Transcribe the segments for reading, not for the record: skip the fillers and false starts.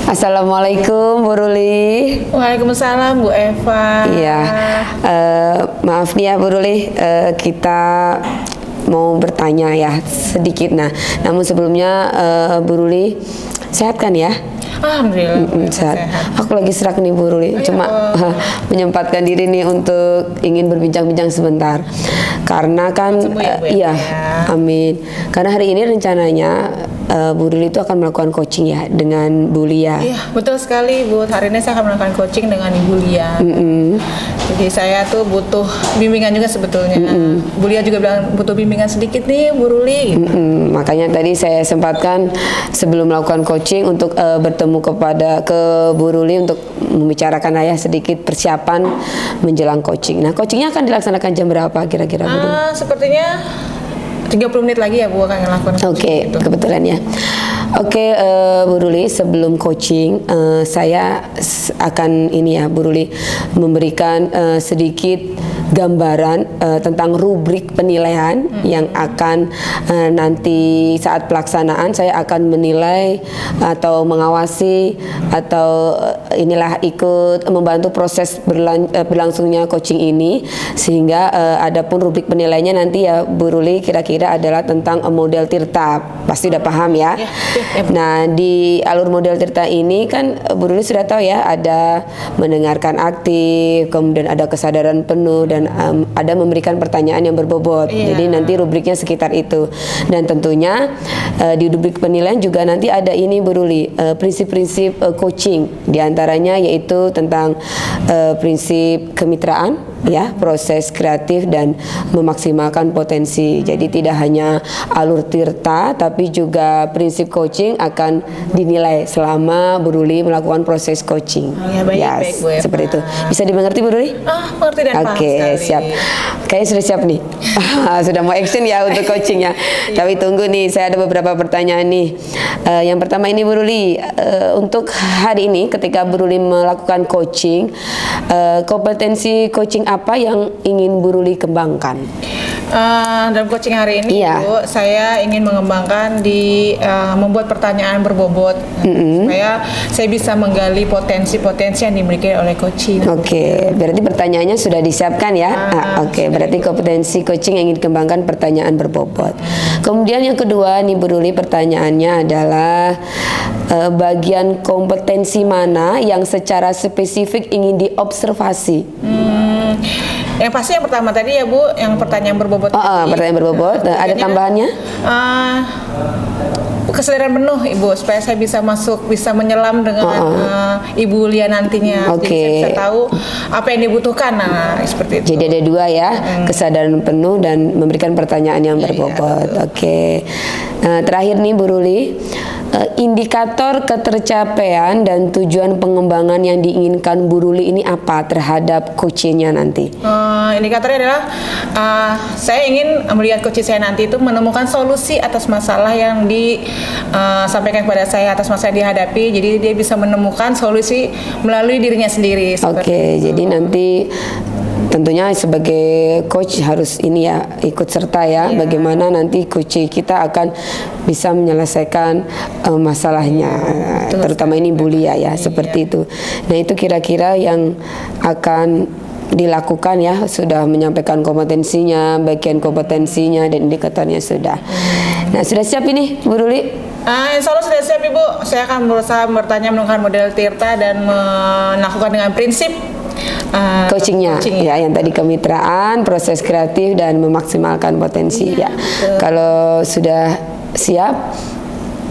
Assalamualaikum Bu Ruli. Waalaikumsalam Bu Eva. Iya, maaf nih ya Bu Ruli, kita mau bertanya ya sedikit. Namun sebelumnya Bu Ruli sehat kan ya? Alhamdulillah sehat. Aku lagi serak nih Bu Ruli, cuma menyempatkan diri nih untuk ingin berbincang-bincang sebentar. Karena kan, iya, amin. Karena hari ini rencananya Bu Ruli itu akan melakukan coaching ya dengan Bu Lia. Iya, betul sekali Bu. Hari ini saya akan melakukan coaching dengan Ibu Lia. Jadi saya tuh butuh bimbingan juga sebetulnya. Bu Lia juga bilang butuh bimbingan sedikit nih Bu Ruli. Makanya tadi saya sempatkan sebelum melakukan coaching untuk bertemu ke Bu Ruli untuk membicarakan sedikit persiapan menjelang coaching. Nah, coachingnya akan dilaksanakan jam berapa kira-kira Bu Ruli? Sepertinya 30 menit lagi ya Bu akan melakukan coaching. Oke, kebetulan ya. Oke, Bu Ruli, sebelum coaching saya akan Bu Ruli memberikan sedikit gambaran tentang rubrik penilaian yang akan nanti saat pelaksanaan saya akan menilai atau mengawasi atau ikut membantu proses berlangsungnya coaching ini, sehingga adapun rubrik penilaiannya nanti ya Bu Ruli kira-kira adalah tentang model Tirta, pasti udah paham ya. Nah, di alur model Tirta ini kan Bu Ruli sudah tahu ya, ada mendengarkan aktif, kemudian ada kesadaran penuh, dan ada memberikan pertanyaan yang berbobot. Jadi nanti rubriknya sekitar itu. Dan tentunya di rubrik penilaian juga nanti ada ini Bu Ruli, prinsip-prinsip coaching. Di antaranya yaitu tentang prinsip kemitraan, ya, proses kreatif dan memaksimalkan potensi. Jadi tidak hanya alur Tirta, tapi juga prinsip coaching akan dinilai selama Bu Ruli melakukan proses coaching. Ya, baik, Bu Eva. Seperti itu. Bisa dimengerti Bu Ruli? Mengerti dan paham sekali. Siap. Kayaknya sudah siap nih. Sudah mau action ya untuk coachingnya. Tapi tunggu nih, saya ada beberapa pertanyaan nih. Yang pertama ini Bu Ruli, untuk hari ini ketika Bu Ruli melakukan coaching, kompetensi coaching apa yang ingin Bu Ruli kembangkan? Dalam coaching hari ini Bu, saya ingin mengembangkan di membuat pertanyaan berbobot supaya saya bisa menggali potensi-potensi yang dimiliki oleh coaching. Oke, berarti pertanyaannya sudah disiapkan ya. Oke, berarti kompetensi coaching yang ingin dikembangkan pertanyaan berbobot. Kemudian yang kedua nih Bu Ruli, pertanyaannya adalah bagian kompetensi mana yang secara spesifik ingin diobservasi? Yang pasti yang pertama tadi ya Bu, yang pertanyaan berbobot. Pertanyaan berbobot. Ada tambahannya? Kesadaran penuh Ibu, supaya saya bisa menyelam dengan Ibu Lia nantinya. Jadi saya bisa tahu apa yang dibutuhkan. Seperti itu. Jadi ada dua ya, kesadaran penuh dan memberikan pertanyaan yang berbobot. Oke. Terakhir nih Bu Ruli, indikator ketercapaian dan tujuan pengembangan yang diinginkan Bu Ruli ini apa terhadap coachingnya nanti? Indikatornya adalah saya ingin melihat coaching saya nanti itu menemukan solusi atas masalah yang disampaikan kepada saya, atas masalah yang dihadapi. Jadi dia bisa menemukan solusi melalui dirinya sendiri. Oke, jadi nanti tentunya sebagai coach harus ikut serta ya, bagaimana nanti coach kita akan bisa menyelesaikan masalahnya, terutama ini Bu Lia ya, seperti itu. Nah, itu kira-kira yang akan dilakukan ya, sudah menyampaikan kompetensinya, bagian kompetensinya dan indikatornya sudah. Nah, sudah siap ini Bu Ruli? Insya Allah sudah siap Ibu. Saya akan berusaha bertanya menggunakan model Tirta dan melakukan dengan prinsip coachingnya ya, yang tadi kemitraan, proses kreatif dan memaksimalkan potensi ya. Kalau sudah siap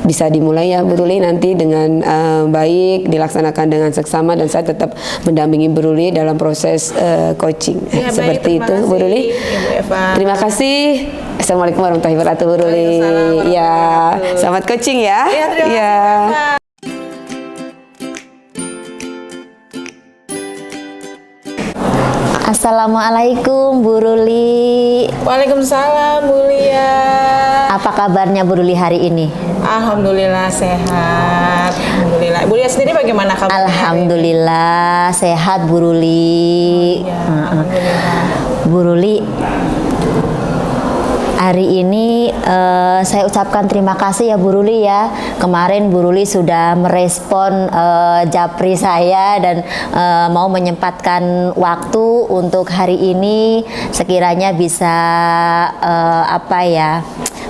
bisa dimulai ya Bu Ruli nanti dengan baik, dilaksanakan dengan seksama, dan saya tetap mendampingi Bu Ruli dalam proses coaching. Seperti itu Bu Ruli. Terima kasih. Assalamualaikum warahmatullahi wabarakatuh Bu Ruli. Ya, selamat coaching ya. Terima kasih. Assalamualaikum Bu Ruli. Waalaikumsalam Bu Lia. Apa kabarnya Bu Ruli hari ini? Alhamdulillah sehat. Alhamdulillah. Bu Lia sendiri bagaimana kabarnya? Alhamdulillah sehat Bu Ruli. Alhamdulillah. Bu Ruli, Hari ini saya ucapkan terima kasih ya Bu Ruli ya. Kemarin Bu Ruli sudah merespon japri saya dan mau menyempatkan waktu untuk hari ini sekiranya bisa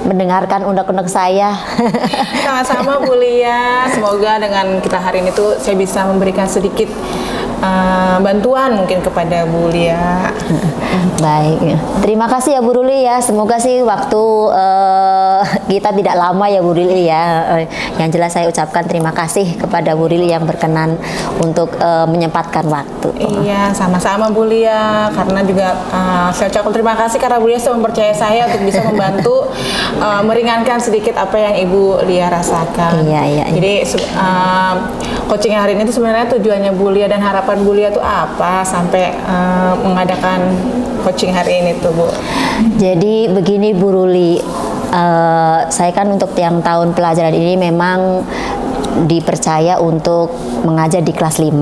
mendengarkan unek-unek saya. Sama-sama Bu Lia. Semoga dengan kita hari ini tuh saya bisa memberikan sedikit bantuan mungkin kepada Bu Lia. Baik, terima kasih ya Bu Ruli ya. Semoga sih waktu kita tidak lama ya Bu Ruli ya. Yang jelas saya ucapkan terima kasih kepada Bu Ruli yang berkenan untuk menyempatkan waktu. Iya, sama-sama Bu Lia. Karena juga saya ucapkan terima kasih karena Bu Lia sudah mempercayai saya untuk bisa membantu meringankan sedikit apa yang Ibu Lia rasakan. Iya. Jadi coaching hari ini tuh sebenarnya tujuannya Bu Lia dan harapan Bu Lia tuh apa sampai mengadakan coaching hari ini tuh Bu? Jadi begini Bu Ruli, saya kan untuk yang tahun pelajaran ini memang dipercaya untuk mengajar di kelas 5,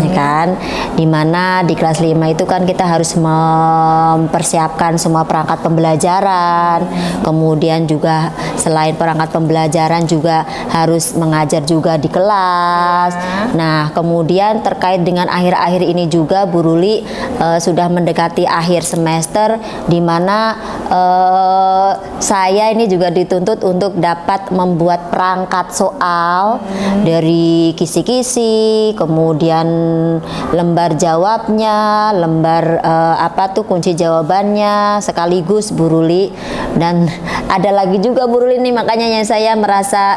ya kan? Dimana di kelas 5 itu kan kita harus mempersiapkan semua perangkat pembelajaran, kemudian juga selain perangkat pembelajaran juga harus mengajar juga di kelas. Nah, kemudian terkait dengan akhir-akhir ini juga Bu Ruli sudah mendekati akhir semester, dimana saya ini juga dituntut untuk dapat membuat perangkat soal dari kisi-kisi, kemudian lembar jawabnya, lembar kunci jawabannya sekaligus Bu Ruli. Dan ada lagi juga Bu Ruli nih, makanya yang saya merasa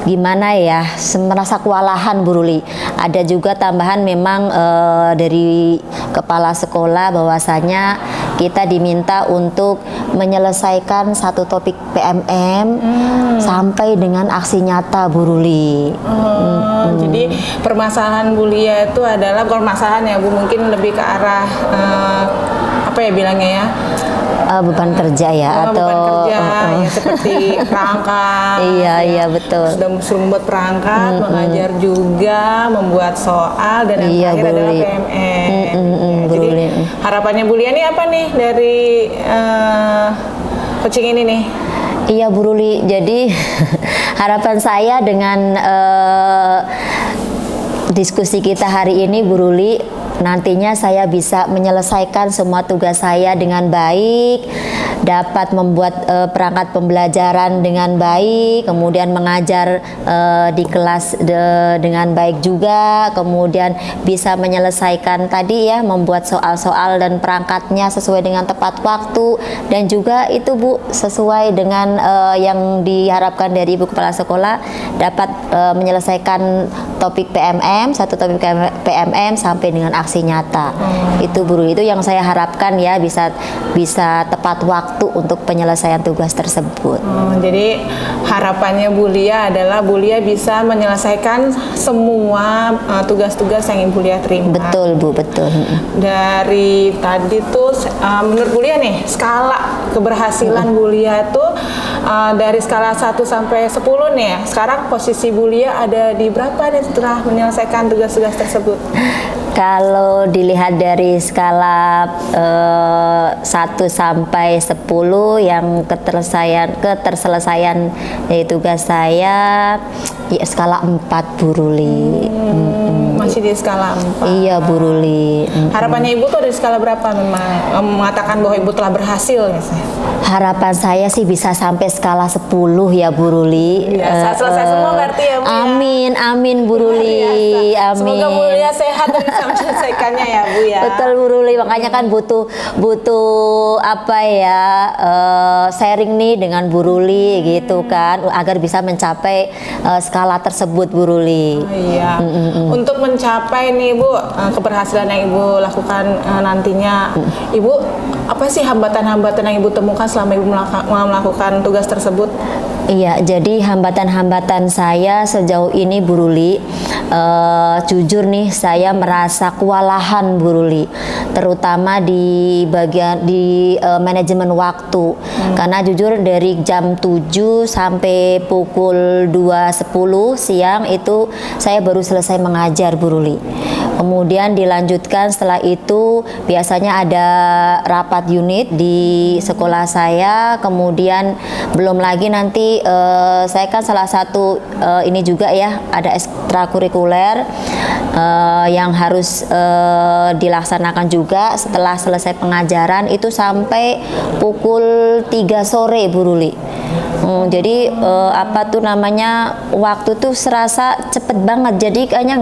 gimana ya, merasa kewalahan Bu Ruli. Ada juga tambahan memang dari kepala sekolah bahwasanya kita diminta untuk menyelesaikan satu topik PMM sampai dengan aksi nyata Bu Ruli. Jadi permasalahan Bu Lia itu adalah permasalahan ya Bu, mungkin lebih ke arah bilangnya ya? Beban kerja ya, atau beban kerja ya, seperti perangkat. Iya betul. Sudah suruh membuat perangkat, mengajar juga, membuat soal, dan yang terakhir adalah PMN. Jadi harapannya Bu Lia nih apa nih dari coaching ini nih? Iya Bu Ruli, jadi harapan saya dengan diskusi kita hari ini Bu Ruli, nantinya saya bisa menyelesaikan semua tugas saya dengan baik, dapat membuat perangkat pembelajaran dengan baik, kemudian mengajar di kelas dengan baik juga, kemudian bisa menyelesaikan tadi ya, membuat soal-soal dan perangkatnya sesuai dengan tepat waktu, dan juga itu Bu sesuai dengan yang diharapkan dari Ibu Kepala Sekolah, dapat menyelesaikan topik PMM, satu topik PMM sampai dengan aksi nyata. Itu Bu Ruli, itu yang saya harapkan ya, bisa tepat waktu untuk penyelesaian tugas tersebut. Jadi harapannya Bu Lia adalah Bu Lia bisa menyelesaikan semua tugas-tugas yang Ibu Lia terima. Betul Bu, betul. Dari tadi tuh menurut Bu Lia nih, skala keberhasilan Bu Lia tuh dari skala 1 sampai 10 nih ya. Sekarang posisi Bu Lia ada di berapa nih setelah menyelesaikan tugas-tugas tersebut? Kalau dilihat dari skala 1 sampai 10 yang keterselesaian dari tugas saya ya skala 4 Bu Ruli. Masih di skala 4. Iya Bu Ruli. Harapannya Ibu tuh dari skala berapa memang mengatakan bahwa Ibu telah berhasil misalnya? Harapan saya sih bisa sampai skala 10 ya Bu Ruli. Biasa selesai semua berarti ya Bu ya? Amin Bu Ruli. Amin. Semoga Bu Lia sehat dan bisa menyelesaikannya ya Bu ya. Betul Bu Ruli, makanya kan butuh sharing nih dengan Bu Ruli gitu kan, agar bisa mencapai skala tersebut Bu Ruli. Iya. Untuk mencapai nih Bu keberhasilan yang Ibu lakukan nantinya, Ibu apa sih hambatan-hambatan yang Ibu temukan selama Ibu melakukan tugas tersebut? Iya, jadi hambatan-hambatan saya sejauh ini Bu Ruli, jujur nih saya merasa kewalahan Bu Ruli, terutama di bagian manajemen waktu. Karena jujur dari jam 7 sampai pukul 2.10 siang itu saya baru selesai mengajar Bu Ruli. Kemudian dilanjutkan setelah itu biasanya ada rapat unit di sekolah saya. Kemudian belum lagi nanti saya kan salah satu ini juga ya, ada ekstrakurikuler yang harus dilaksanakan juga setelah selesai pengajaran itu sampai pukul 3 sore Bu Ruli. Jadi apa tuh namanya, waktu tuh serasa cepet banget, jadi kayaknya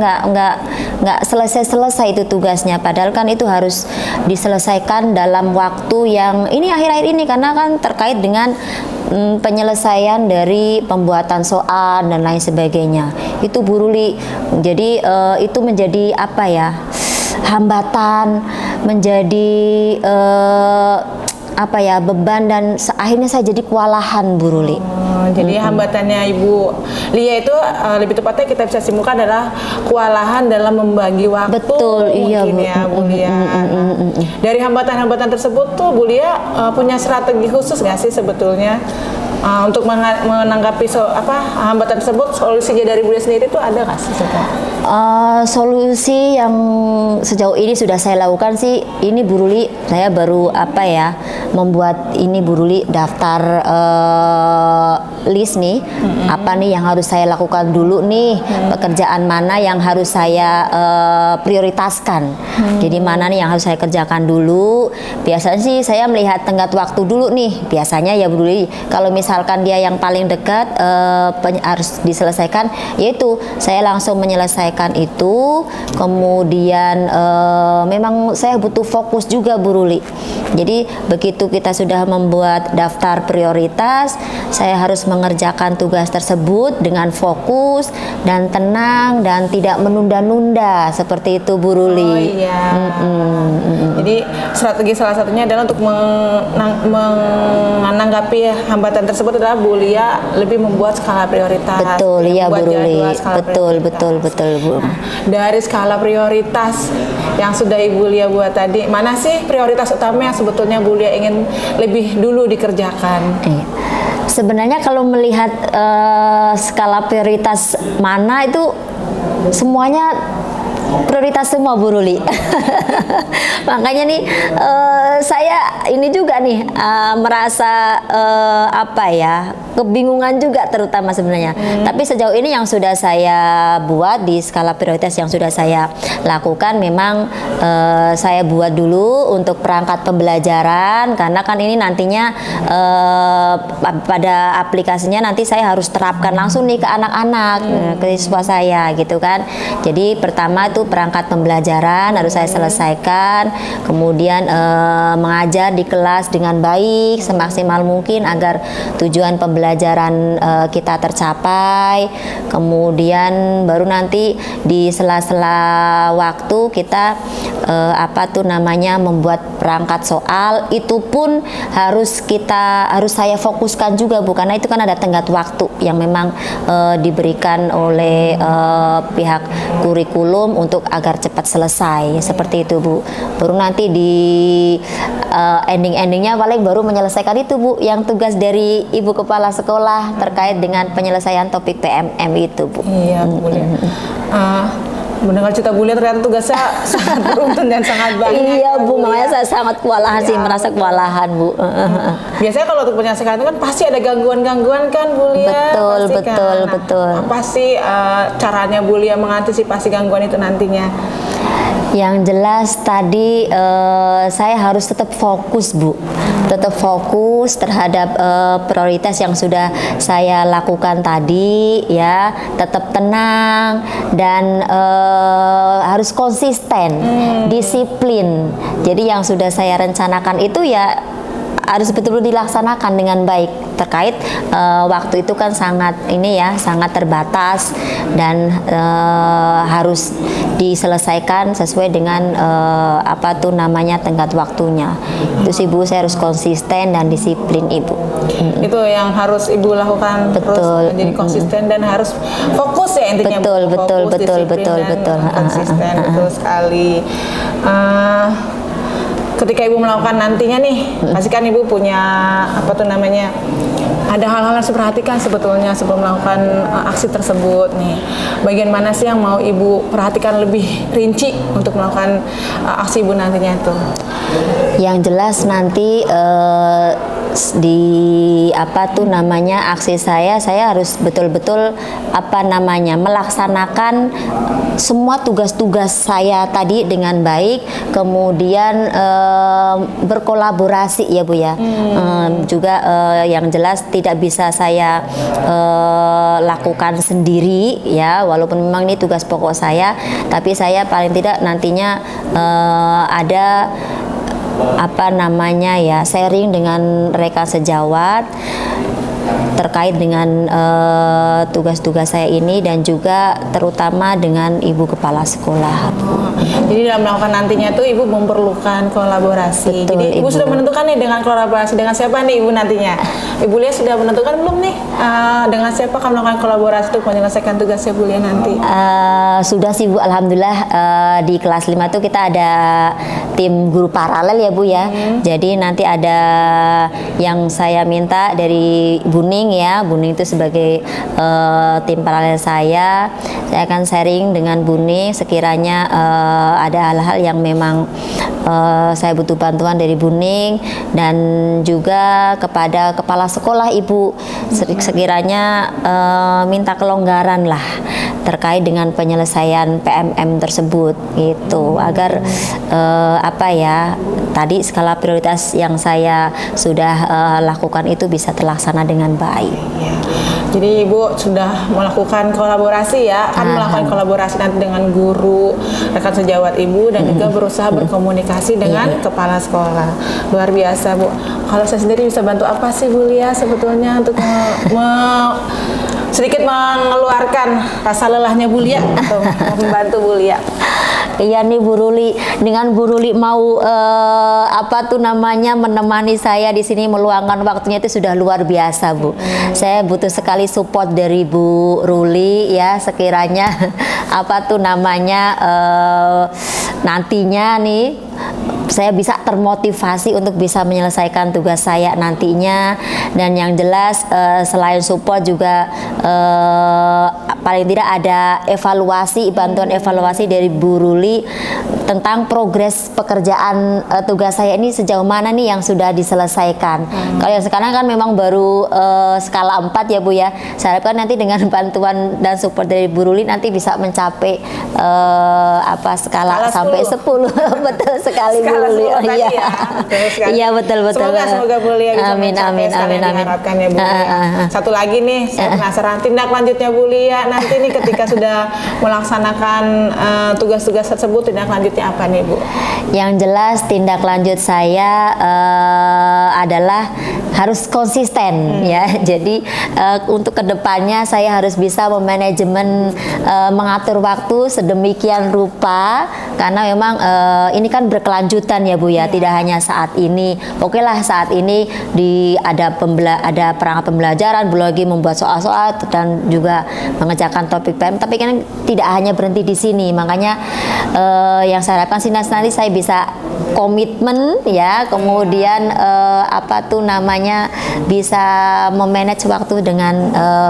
nggak selesai itu tugasnya, padahal kan itu harus diselesaikan dalam waktu yang ini akhir-akhir ini, karena kan terkait dengan penyelesaian dari pembuatan soal dan lain sebagainya itu Bu Ruli. Jadi itu menjadi apa ya, hambatan, menjadi apa ya, beban, dan akhirnya saya jadi kewalahan Bu Ruli. Jadi hambatannya Ibu Lia itu lebih tepatnya kita bisa simpulkan adalah kewalahan dalam membagi waktu. Betul, iya Bu. Ya, Bu Lia. Dari hambatan-hambatan tersebut tuh Bu Lia punya strategi khusus nggak sih sebetulnya untuk menanggapi hambatan tersebut? Solusinya dari Bu Lia sendiri itu ada nggak sih? Solusi yang sejauh ini sudah saya lakukan sih, ini Bu Ruli, saya baru membuat ini Bu Ruli, daftar list nih, apa nih yang harus saya lakukan dulu nih, pekerjaan mana yang harus saya prioritaskan, jadi mana nih yang harus saya kerjakan dulu. Biasanya sih saya melihat tenggat waktu dulu nih, biasanya ya Bu Ruli, kalau misalkan dia yang paling dekat harus diselesaikan, yaitu saya langsung menyelesaikan itu. Kemudian memang saya butuh fokus juga Bu Ruli, jadi begitu kita sudah membuat daftar prioritas, saya harus mengerjakan tugas tersebut dengan fokus dan tenang dan tidak menunda-nunda, seperti itu Bu Ruli. Oh iya. Jadi strategi salah satunya adalah untuk menanggapi hambatan tersebut adalah Bu Lia lebih membuat skala prioritas. Betul, iya Bu Ruli. Betul, Bu. Dari skala prioritas yang sudah Ibu Lia buat tadi, mana sih prioritas utama yang sebetulnya Bu Lia ingin lebih dulu dikerjakan? Sebenarnya kalau melihat skala prioritas mana itu semuanya prioritas semua Bu Ruli. Makanya nih saya ini juga nih merasa apa ya, kebingungan juga terutama sebenarnya. Tapi sejauh ini yang sudah saya buat di skala prioritas yang sudah saya lakukan, memang saya buat dulu untuk perangkat pembelajaran, karena kan ini nantinya pada aplikasinya nanti saya harus terapkan langsung nih ke anak-anak, ke siswa saya gitu kan. Jadi pertama itu perangkat pembelajaran harus saya selesaikan, kemudian mengajar di kelas dengan baik semaksimal mungkin agar tujuan pembelajaran kita tercapai. Kemudian baru nanti di sela-sela waktu kita membuat perangkat soal, itu pun harus saya fokuskan juga Bu, karena itu kan ada tenggat waktu yang memang diberikan oleh pihak kurikulum untuk agar cepat selesai, seperti itu Bu. Baru nanti di ending-endingnya paling baru menyelesaikan itu Bu, yang tugas dari Ibu Kepala Sekolah terkait dengan penyelesaian topik PMM itu Bu. Iya Bu Lia. Mendengar cerita Bu Lia ternyata tugasnya sangat beruntun dan sangat banyak. Iya Bu, makanya saya sangat kewalahan sih, merasa kewalahan Bu. Biasanya kalau untuk penyelesaian itu kan pasti ada gangguan-gangguan kan Bu Lia? Betul. Apa sih caranya Bu Lia mengantisipasi gangguan itu nantinya? Yang jelas tadi saya harus tetap fokus Bu, tetap fokus terhadap prioritas yang sudah saya lakukan tadi ya, tetap tenang dan harus konsisten, disiplin. Jadi yang sudah saya rencanakan itu ya harus betul-betul dilaksanakan dengan baik. Terkait waktu itu kan sangat terbatas dan harus diselesaikan sesuai dengan tenggat waktunya. Itu sih Bu, saya harus konsisten dan disiplin Ibu. Itu yang harus Ibu lakukan. Betul. Terus menjadi konsisten dan harus fokus ya intinya. Betul. Konsisten betul sekali. Ketika Ibu melakukan nantinya nih, pasti kan Ibu punya ada hal-hal yang harus diperhatikan sebetulnya sebelum melakukan aksi tersebut nih. Bagian mana sih yang mau Ibu perhatikan lebih rinci untuk melakukan aksi Ibu nantinya itu? Yang jelas nanti di aksi saya harus betul-betul melaksanakan semua tugas-tugas saya tadi dengan baik, kemudian berkolaborasi ya Bu ya. Juga yang jelas tidak bisa saya lakukan sendiri ya, walaupun memang ini tugas pokok saya, tapi saya paling tidak nantinya ada sharing dengan rekan sejawat terkait dengan tugas-tugas saya ini, dan juga terutama dengan Ibu Kepala Sekolah. Jadi dalam melakukan nantinya tuh Ibu memerlukan kolaborasi. Betul, Jadi Ibu Ibu sudah menentukan nih dengan kolaborasi dengan siapa nih Ibu nantinya? Ibu Lia sudah menentukan belum nih dengan siapa akan melakukan kolaborasi untuk menyelesaikan tugasnya Bu Lia nanti? Sudah sih Bu, alhamdulillah di kelas 5 tuh kita ada tim guru paralel ya Bu ya. Jadi nanti ada yang saya minta dari Buning ya, Buning itu sebagai tim paralel saya akan sharing dengan Buning sekiranya ada hal-hal yang memang saya butuh bantuan dari Buning, dan juga kepada kepala sekolah Ibu sekiranya minta kelonggaran lah terkait dengan penyelesaian PMM tersebut gitu, agar tadi skala prioritas yang saya sudah lakukan itu bisa terlaksana dengan baik. Ya. Jadi Ibu sudah melakukan kolaborasi ya, akan melakukan kolaborasi nanti dengan guru, rekan sejawat Ibu, dan juga berusaha berkomunikasi dengan kepala sekolah. Luar biasa Bu. Kalau saya sendiri bisa bantu apa sih Bu Lia sebetulnya untuk sedikit mengeluarkan rasa lelahnya Bu Lia atau membantu Bu Lia? Iya nih Bu Ruli, dengan Bu Ruli mau menemani saya di sini meluangkan waktunya itu sudah luar biasa Bu. Saya butuh sekali support dari Bu Ruli ya, sekiranya nantinya nih saya bisa termotivasi untuk bisa menyelesaikan tugas saya nantinya. Dan yang jelas selain support juga paling tidak ada bantuan evaluasi dari Bu Ruli tentang progres pekerjaan tugas saya ini sejauh mana nih yang sudah diselesaikan. Kalau yang sekarang kan memang baru skala 4 ya Bu ya. Saya harapkan nanti dengan bantuan dan support dari Bu Ruli nanti bisa mencapai skala sampai 10. Betul sekali Bu Ruli. Oh, iya. Ya, iya betul. Semoga Bu Lia bisa amin. diharapkan ya Bu Lia. Satu lagi nih, saya penasaran tindak lanjutnya Bu Lia nanti nih ketika sudah melaksanakan tugas-tugas tersebut, tindak lanjutnya apa nih Bu? Yang jelas tindak lanjut saya adalah harus konsisten ya. Jadi untuk kedepannya saya harus bisa memanajemen mengatur waktu sedemikian rupa, karena memang ini kan berkelanjutan ya Bu ya, tidak hanya saat ini. Oke lah saat ini ada perangkat pembelajaran, belum lagi membuat soal-soal dan juga mengerjakan topik PM, tapi kan tidak hanya berhenti di sini. Makanya yang saya harapkan sih nanti saya bisa komitmen ya, kemudian bisa memanage waktu dengan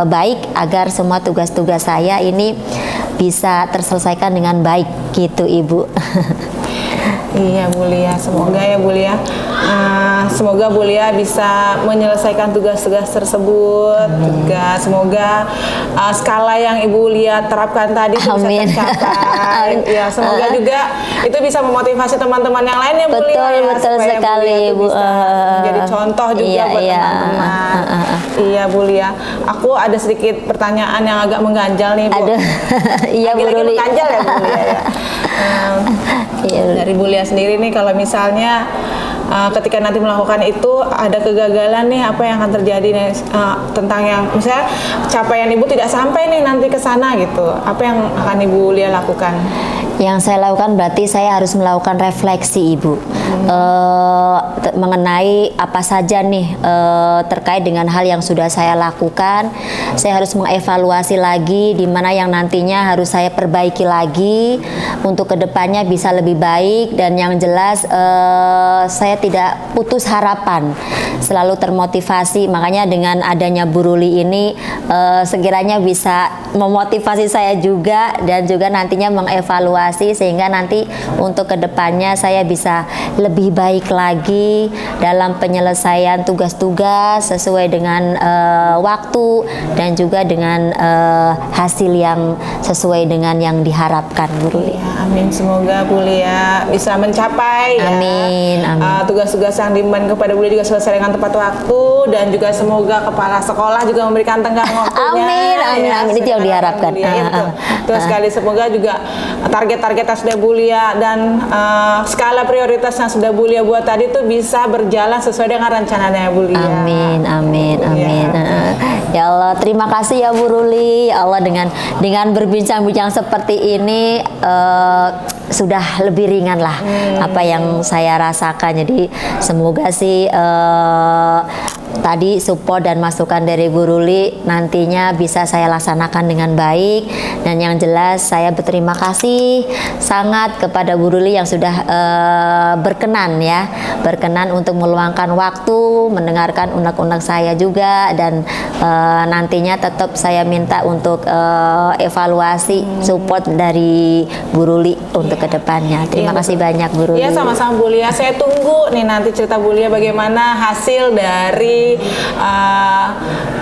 baik agar semua tugas-tugas saya ini bisa terselesaikan dengan baik gitu Ibu. Iya Bu Lia, semoga ya Bu Lia, semoga Bu Lia bisa menyelesaikan tugas-tugas tersebut. Juga semoga skala yang Ibu Lia terapkan tadi bisa tercapai. Ya, semoga juga itu bisa memotivasi teman-teman yang lain ya Bu Lia. Betul sekali Bu. Menjadi contoh juga buat teman-teman. Iya Bu Lia, aku ada sedikit pertanyaan yang agak mengganjal nih Bu. Iya Bu Ruli. Mengganjal ya Bu Lia ya. Dari Bu Lia sendiri nih, kalau misalnya ketika nanti melakukan itu ada kegagalan nih, apa yang akan terjadi nih, tentang yang misalnya capaian Ibu tidak sampai nih nanti ke sana gitu, apa yang akan Ibu Lia lakukan? Yang saya lakukan berarti saya harus melakukan refleksi, Ibu, mengenai apa saja nih terkait dengan hal yang sudah saya lakukan. Saya harus mengevaluasi lagi di mana yang nantinya harus saya perbaiki lagi untuk kedepannya bisa lebih baik, dan yang jelas saya tidak putus harapan, selalu termotivasi. Makanya dengan adanya Bu Ruli ini sekiranya bisa memotivasi saya juga, dan juga nantinya mengevaluasi sehingga nanti untuk kedepannya saya bisa lebih baik lagi dalam penyelesaian tugas-tugas sesuai dengan waktu dan juga dengan hasil yang sesuai dengan yang diharapkan, Bu Ruli. Ya, amin. Semoga Bu Lia bisa mencapai Amin, amin. tugas-tugas yang diemban kepada Bu Lia juga selesai dengan tepat waktu, dan juga semoga kepala sekolah juga memberikan tenggang waktunya. Amin, amin, amin. Itu yang diharapkan. Terus sekali semoga juga target-target yang sudah Bu Lia dan skala prioritas yang sudah Bu Lia buat tadi tuh bisa berjalan sesuai dengan rencananya Bu Lia. Amin, amin, amin. Ya Allah, terima kasih ya Bu Ruli. Ya Allah, dengan berbincang-bincang seperti ini sudah lebih ringan lah apa yang saya rasakan. Jadi semoga sih tadi support dan masukan dari Bu Ruli nantinya bisa saya laksanakan dengan baik, dan yang jelas saya berterima kasih sangat kepada Bu Ruli yang sudah berkenan untuk meluangkan waktu mendengarkan unek-unek saya juga, dan nantinya tetap saya minta untuk evaluasi support dari Bu Ruli untuk kedepannya. Terima kasih banyak Bu Ruli. Iya, sama-sama Bu Lia. Saya tunggu nih nanti cerita Bu Lia bagaimana hasil dari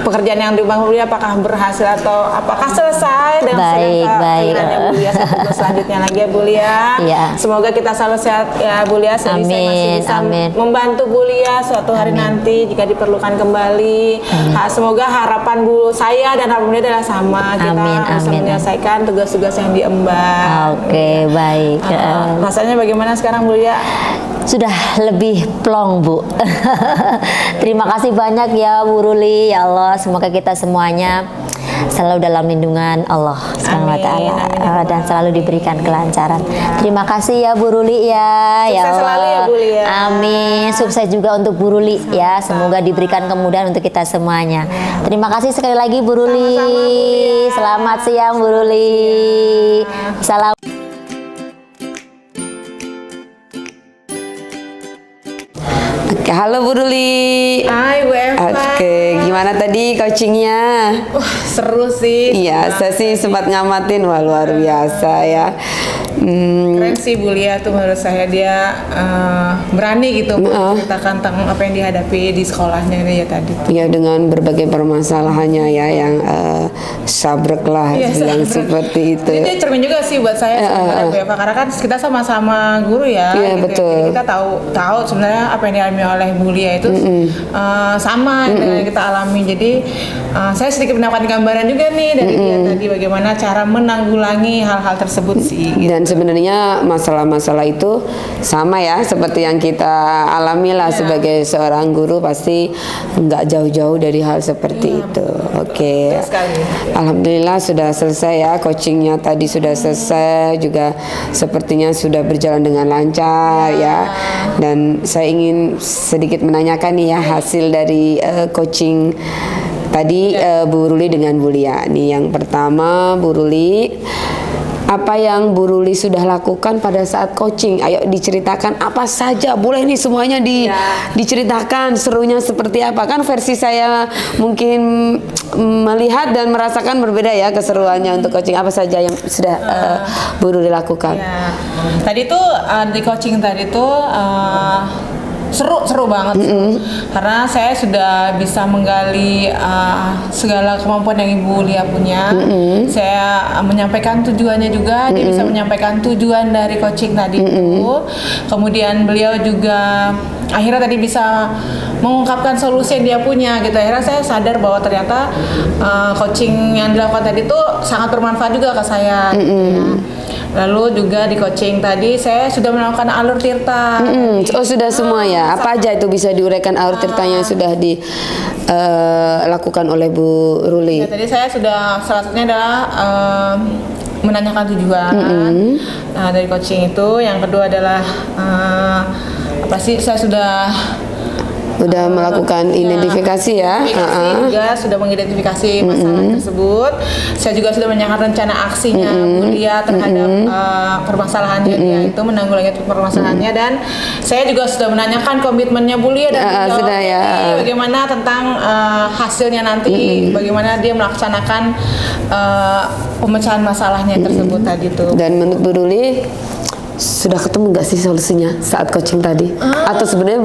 pekerjaan yang diubah Bu Lia, apakah berhasil atau apakah selesai dan Baik. Bu Lia. Saya tunggu selanjutnya lagi ya Bu Lia. Iya. Semoga kita selalu sehat ya Bu Lia. Saya masih bisa membantu Bu Lia suatu hari nanti jika diperlukan kembali. Semoga harapan Bu saya dan harapan Bu Lia adalah sama. Kita bisa menyelesaikan tugas-tugas yang diemban. Oke, baik. Rasanya bagaimana sekarang Bu Lia? Sudah lebih plong, Bu. Terima kasih banyak ya Bu Ruli. Ya Allah, semoga kita semuanya selalu dalam lindungan Allah Subhanahu wa taala dan selalu diberikan kelancaran. Terima kasih ya Bu Ruli ya. Sukses Ya Allah. selalu ya Bu Lia. Amin. Sukses juga untuk Bu Ruli ya. Semoga diberikan kemudahan untuk kita semuanya. Terima kasih sekali lagi Bu Ruli. Sama-sama, Bu Lia. Selamat siang Bu Ruli. Salam. Oke, halo Bu Ruli. Hai Bu Eva. Oke, gimana tadi coachingnya? Wah, seru sih. Iya, saya sih sempat ngamatin, wah luar biasa ya. Keren sih Bu Lia tuh, menurut saya dia berani gitu menceritakan tentang apa yang dihadapi di sekolahnya ini ya tadi. Ya, dengan berbagai permasalahannya ya yang sabrek lah, yang seperti itu. Jadi dia cermin juga sih buat saya sebenarnya Bu Eva, karena kan kita sama-sama guru ya. Iya, gitu. betul. Jadi kita tahu sebenarnya apa yang dialami oleh Bu Lia itu sama dengan yang kita alami. Jadi saya sedikit mendapatkan gambaran juga nih dari dia tadi bagaimana cara menanggulangi hal-hal tersebut sih. Gitu. Dan sebenarnya masalah-masalah itu sama ya seperti yang kita alami lah sebagai seorang guru, pasti nggak jauh-jauh dari hal seperti itu. Oke. Alhamdulillah sudah selesai ya coachingnya tadi, sudah selesai juga, sepertinya sudah berjalan dengan lancar ya. Dan saya ingin sedikit menanyakan nih ya hasil dari coaching tadi Bu Ruli dengan Bu Lia. Nih yang pertama Bu Ruli, apa yang Bu Ruli sudah lakukan pada saat coaching? Ayo diceritakan apa saja, boleh nih semuanya diceritakan serunya seperti apa. Kan versi saya mungkin melihat dan merasakan berbeda ya keseruannya untuk coaching. Apa saja yang sudah Bu Ruli lakukan? Ya. Tadi tuh di coaching tadi tuh seru banget karena saya sudah bisa menggali segala kemampuan yang Ibu Lia punya. Saya menyampaikan tujuannya juga, dia bisa menyampaikan tujuan dari coaching tadi itu. Kemudian beliau juga akhirnya tadi bisa mengungkapkan solusi yang dia punya gitu. Akhirnya saya sadar bahwa ternyata coaching yang dilakukan tadi tuh sangat bermanfaat juga ke saya. Lalu juga di coaching tadi saya sudah melakukan alur tirta. Oh, sudah semua ya. Apa aja itu bisa diuraikan alur tirta yang sudah dilakukan oleh Bu Ruli? Ya, tadi saya sudah salah satunya adalah menanyakan tujuan dari coaching itu. Yang kedua adalah apa sih, saya sudah melakukan identifikasi ya. identifikasi juga sudah mengidentifikasi masalah tersebut. Saya juga sudah menyiapkan rencana aksinya Bu Lia terhadap permasalahannya dia itu, menanggulangi permasalahannya, dan saya juga sudah menanyakan komitmennya Bu Lia dan sudah ya. Bagaimana tentang hasilnya nanti, bagaimana dia melaksanakan pemecahan masalahnya tersebut tadi tuh. Dan menurut Bu Ruli sudah ketemu nggak sih solusinya saat coaching tadi? Atau sebenarnya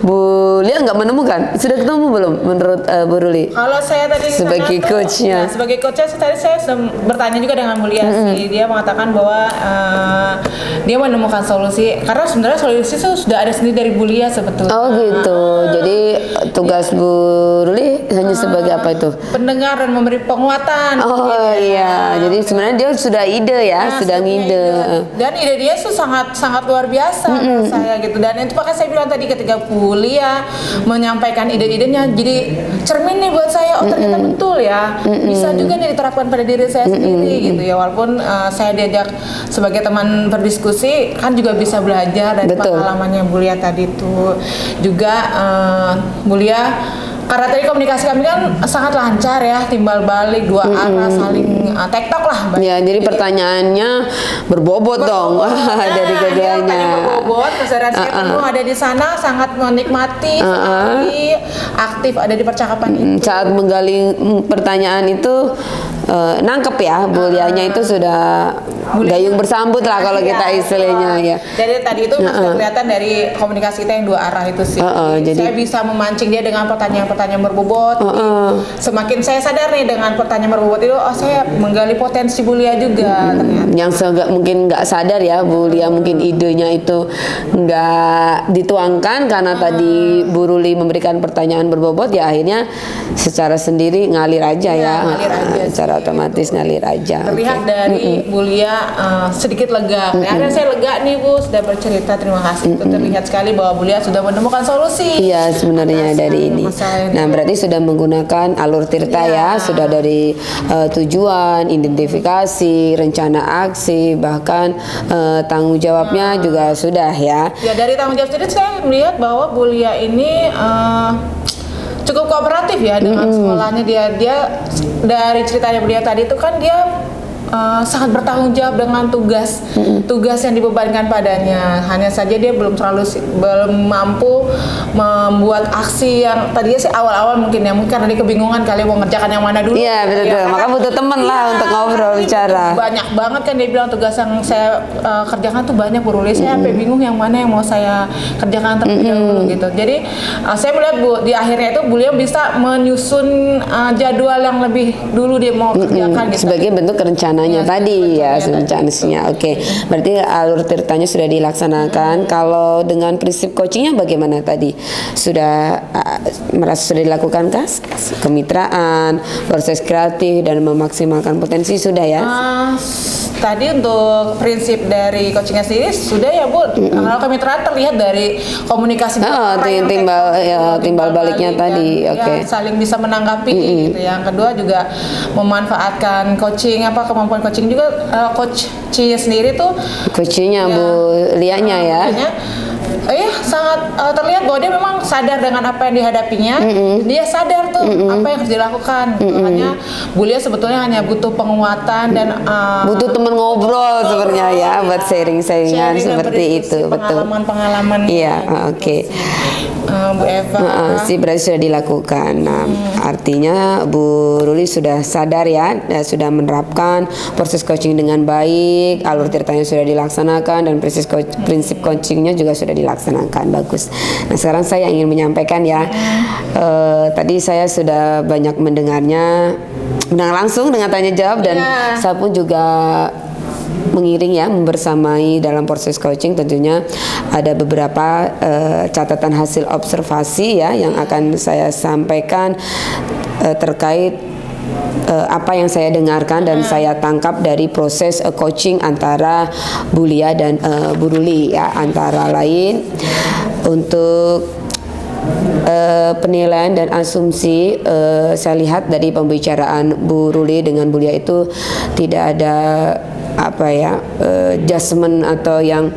Bu Lia nggak menemukan? Sudah ketemu belum menurut Bu Ruli? Kalau saya tadi sebagai coachnya, sebagai coachnya tadi saya sudah bertanya juga dengan Bu Lia sih. Dia mengatakan bahwa dia menemukan solusi, karena sebenarnya solusi itu sudah ada sendiri dari Bu Lia sebetulnya. Oh gitu. Jadi tugas Bu Ruli hanya sebagai apa itu? Pendengar dan memberi penguatan. Oh iya. Jadi sebenarnya dia sudah ide ya, sudah ngide. Dan ide dia tuh sangat luar biasa menurut saya gitu. Dan itu makanya saya bilang tadi ketika Bu Lia menyampaikan ide-idenya, jadi cermin nih buat saya. Oh ternyata betul ya, bisa juga nih diterapkan pada diri saya sendiri gitu ya. Walaupun saya diajak sebagai teman berdiskusi, kan juga bisa belajar dari pengalamannya Bu Lia tadi tuh. Juga Bu Lia, karena tadi komunikasi kami kan sangat lancar ya, timbal balik, dua arah, saling tektok lah. Ya, jadi pertanyaannya berbobot dong dari keduanya. Berbobot, kesadaran saya penuh ada di sana, sangat menikmati, sekali aktif ada di percakapan itu. Saat menggali pertanyaan itu nangkep ya, Bu Lianya itu sudah gayung bersambut lah kalau kita istilahnya ya. Jadi tadi itu sudah kelihatan dari komunikasi kita yang dua arah itu sih. Jadi saya bisa memancing dia dengan pertanyaan-pertanyaan berbobot. Semakin saya sadar nih dengan pertanyaan berbobot itu, oh saya menggali potensi Bu Lia juga ternyata. Yang mungkin nggak sadar ya, Bu Lia mungkin idenya itu nggak dituangkan karena tadi Bu Ruli memberikan pertanyaan berbobot, ya akhirnya secara sendiri ngalir aja ya, ngalir aja secara otomatis ngalir aja. Terlihat dari Bu Lia sedikit lega. Akhirnya saya lega nih Bu, sudah bercerita, terima kasih. Itu terlihat sekali bahwa Bu Lia sudah menemukan solusi. Iya sebenarnya dari ini. Nah berarti sudah menggunakan alur tirta ya, sudah dari tujuan, identifikasi, rencana aksi, bahkan tanggung jawabnya juga sudah ya. Ya dari tanggung jawab sendiri saya melihat bahwa Bu Lia ini cukup kooperatif ya dengan sekolahnya. Dia dari ceritanya beliau tadi itu kan dia sangat bertanggung jawab dengan tugas yang dibebankan padanya. Hanya saja dia belum mampu membuat aksi yang tadinya sih awal-awal mungkin karena dia kebingungan kali mau ngerjakan yang mana dulu. Iya betul. Maka butuh teman lah untuk ngobrol bicara. Banyak banget kan dia bilang tugas yang saya kerjakan tuh banyak Bu Ruli. Saya sampai bingung yang mana yang mau saya kerjakan terlebih dahulu gitu. Jadi saya melihat Bu di akhirnya itu beliau bisa menyusun jadwal yang lebih dulu dia mau kerjakan gitu. Sebagai bentuk rencananya tadi ya rencananya. Oke. Berarti alur tirtanya sudah dilaksanakan. Kalau dengan prinsip coachingnya bagaimana tadi? Sudah merasa sudah dilakukan kah? Kemitraan, proses kreatif dan memaksimalkan potensi sudah ya? Tadi untuk prinsip dari coachingnya sendiri sudah ya Bu. Kalau kemitraan terlihat dari komunikasi timbal baliknya tadi. Oke. Saling bisa menanggapi gitu. Yang kedua juga memanfaatkan coaching kemampuan coaching juga coachnya sendiri tuh. Coachingnya Bu Lianya ya. Sangat terlihat bahwa dia memang sadar dengan apa yang dihadapinya. Dia sadar tuh apa yang harus dilakukan. Makanya Bu Lia sebetulnya hanya butuh penguatan dan butuh teman ngobrol sebenarnya ya buat sharing-sharingan seperti itu. Betul. Pengalaman. Iya, oke. Bu Eva. Berarti sudah dilakukan. Nah, artinya Bu Ruli sudah sadar ya, sudah menerapkan proses coaching dengan baik, alur tirtanya sudah dilaksanakan dan prinsip coachingnya juga sudah dilaksanakan. Bagus. Nah, sekarang saya ingin menyampaikan ya, tadi saya sudah banyak mendengar langsung dengan tanya jawab dan saya pun juga mengiring ya, membersamai dalam proses coaching. Tentunya ada beberapa catatan hasil observasi ya yang akan saya sampaikan terkait apa yang saya dengarkan dan saya tangkap dari proses coaching antara Bu Lia dan Bu Ruli ya, antara lain untuk penilaian dan asumsi saya lihat dari pembicaraan Bu Ruli dengan Bu Lia itu tidak ada judgement atau yang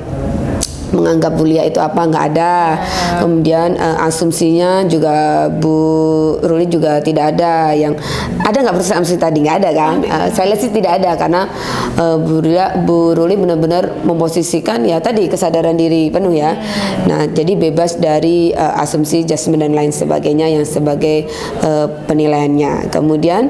menganggap Bu Lia itu apa, nggak ada. Kemudian asumsinya juga Bu Ruli juga tidak ada yang ada, nggak proses asumsi tadi, nggak ada kan. Saya lihat sih tidak ada karena Bu Ruli benar-benar memposisikan ya tadi kesadaran diri penuh ya. Nah jadi bebas dari asumsi, judgement dan lain sebagainya yang sebagai penilaiannya. Kemudian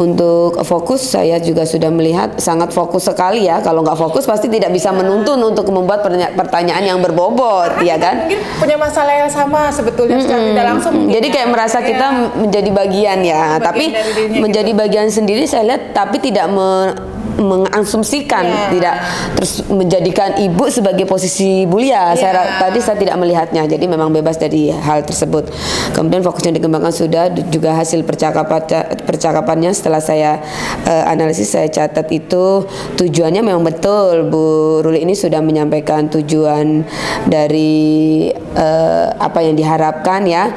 untuk fokus saya juga sudah melihat sangat fokus sekali ya. Kalau nggak fokus pasti tidak bisa menuntun untuk membuat pertanyaan yang berbobot, ya kan? Mungkin punya masalah yang sama sebetulnya secara tidak langsung. Jadi kayak merasa kita menjadi bagian ya, tapi menjadi bagian sendiri saya lihat, tapi tidak mengasumsikan, tidak terus menjadikan ibu sebagai posisi Bu Lia. Tadi saya tidak melihatnya, jadi memang bebas dari hal tersebut. Kemudian fokus yang dikembangkan sudah juga hasil percakapannya setelah saya analisis, saya catat itu tujuannya memang betul. Bu Ruli ini sudah menyampaikan tujuan dari apa yang diharapkan ya.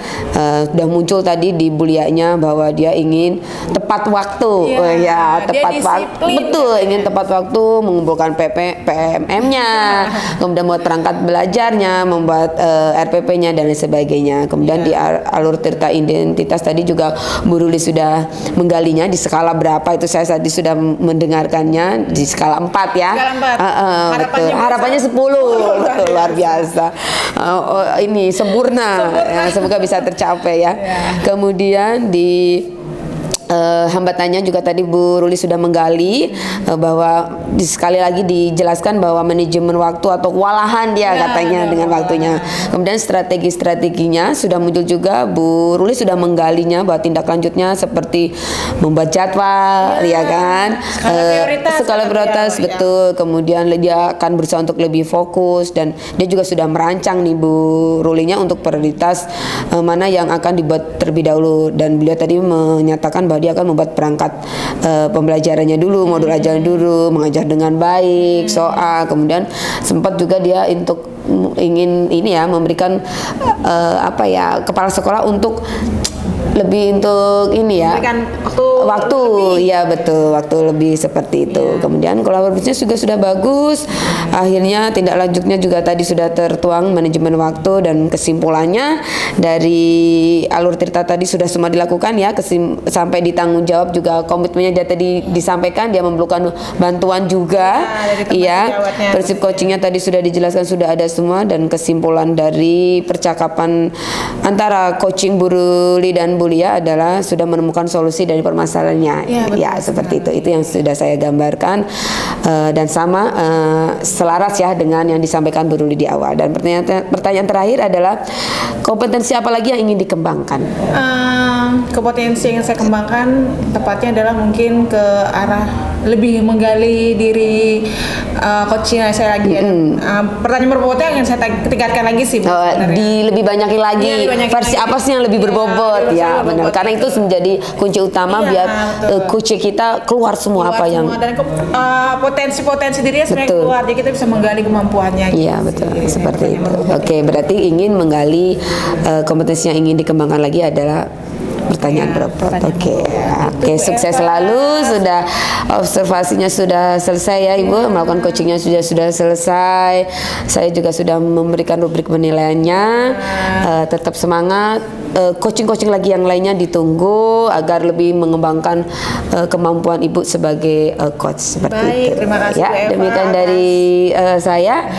Sudah muncul tadi di Bu Lianya bahwa dia ingin tepat waktu, tepat waktu, betul. Ingin tepat waktu, mengumpulkan PMM-nya, kemudian membuat perangkat belajarnya, membuat RPP-nya dan lain sebagainya. Kemudian di alur tirta identitas tadi juga Bu Ruli sudah menggalinya di skala berapa, itu saya tadi sudah mendengarkannya di skala 4 ya. Skala 4. Betul. Harapannya 10. Betul, luar biasa. Ini sempurna. Ya, semoga bisa tercapai ya. Kemudian di hambatannya juga tadi Bu Ruli sudah menggali bahwa sekali lagi dijelaskan bahwa manajemen waktu atau kewalahan dia katanya dengan waktunya. Kemudian strategi-strateginya sudah muncul juga. Bu Ruli sudah menggalinya bahwa tindak lanjutnya seperti membuat jadwal, ya kan? Skala prioritas betul. Kemudian dia akan berusaha untuk lebih fokus dan dia juga sudah merancang nih Bu Rulinya untuk prioritas mana yang akan dibuat terlebih dahulu, dan beliau tadi menyatakan bahwa dia akan membuat perangkat pembelajarannya dulu, modul ajaran dulu, mengajar dengan baik, soal. Kemudian sempat juga dia ingin ini ya memberikan kepala sekolah untuk lebih untuk ini ya waktu ya betul, waktu lebih seperti itu. Kemudian kolaborasinya juga sudah bagus. Akhirnya tindak lanjutnya juga tadi sudah tertuang manajemen waktu, dan kesimpulannya dari alur tirta tadi sudah semua dilakukan ya, sampai di tanggung jawab juga komitmennya dia tadi disampaikan, dia memerlukan bantuan juga. Prinsip coachingnya tadi sudah dijelaskan, sudah ada semua, dan kesimpulan dari percakapan antara coaching Bu Ruli dan Bu Lia adalah sudah menemukan solusi dari permasalahannya. Seperti itu yang sudah saya gambarkan, dan sama selaras ya dengan yang disampaikan Bu Ruli di awal. Dan pertanyaan terakhir adalah kompetensi apa lagi yang ingin dikembangkan? Kompetensi yang saya kembangkan tepatnya adalah mungkin ke arah lebih menggali diri coaching saya lagi. Pertanyaan berbobotnya yang saya tingkatkan lagi sih, lebih banyakin lagi versi apa sih yang lebih berbobot ya, benar, karena itu menjadi kunci utama biar coaching kita keluar semua apa yang dan potensi-potensi dirinya sebenarnya keluar, jadi kita bisa menggali kemampuannya. Iya betul, seperti itu. Oke, berarti ingin menggali kompetensi yang ingin dikembangkan lagi adalah pertanyaan berbobot. Oke, sukses selalu. Sudah observasinya sudah selesai ya Ibu, melakukan coachingnya sudah selesai. Saya juga sudah memberikan rubrik penilaiannya. Tetap semangat. Coaching lagi yang lainnya ditunggu agar lebih mengembangkan kemampuan Ibu sebagai coach seperti itu. Terima kasih ya, demikian dari saya.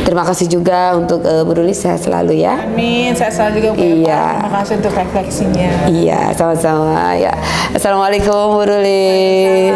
Terima kasih juga untuk Bu Ruli, sehat selalu ya. Amin, sehat selalu juga Bu Eva. Terima kasih untuk refleksinya. Iya, sama-sama ya. Assalamualaikum Bu Ruli.